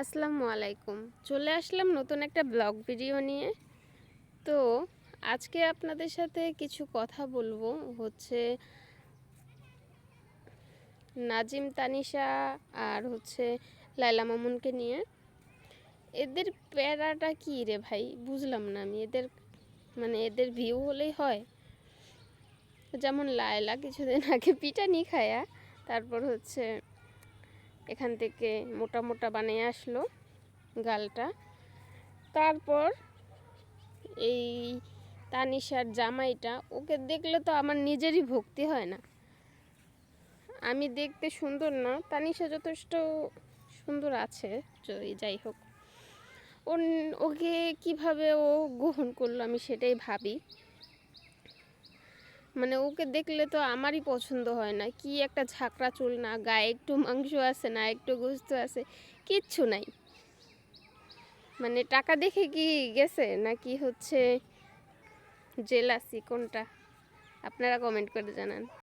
আসসালামু আলাইকুম। চলে আসলাম নতুন একটা ব্লগ ভিডিও নিয়ে। তো আজকে আপনাদের সাথে কিছু কথা বলবো হচ্ছে নাজিম তানিশা আর লায়লা মামুনকে নিয়ে। এদের প্যারাটা কী রে ভাই, বুঝলাম না আমি। এদের ভিউ হলেই হয়। যেমন লায়লা কিছুদিন আগে পিটানি খায়া তারপর এখান থেকে মোটা মোটা বানিয়ে আসলো গালটা। তারপর এই তানিশার জামাইটা, ওকে দেখলে তো আমার নিজেরই ভক্তি হয় না। আমি দেখতে সুন্দর না, তানিশা যথেষ্ট সুন্দর আছে, যাই হোক। ওকে কিভাবে ও গ্রহণ করলো আমি সেটাই ভাবি। ওকে দেখলে তো আমারই পছন্দ হয় না। কি একটা ঝাঁকড়া চুল, না গায়ে একটু মাংস আছে, না একটু গোস্ত আছে, কিচ্ছু নাই। টাকা দেখে কি গেছে নাকি জেলাসি, কোনটা? আপনারা কমেন্ট করে জানান।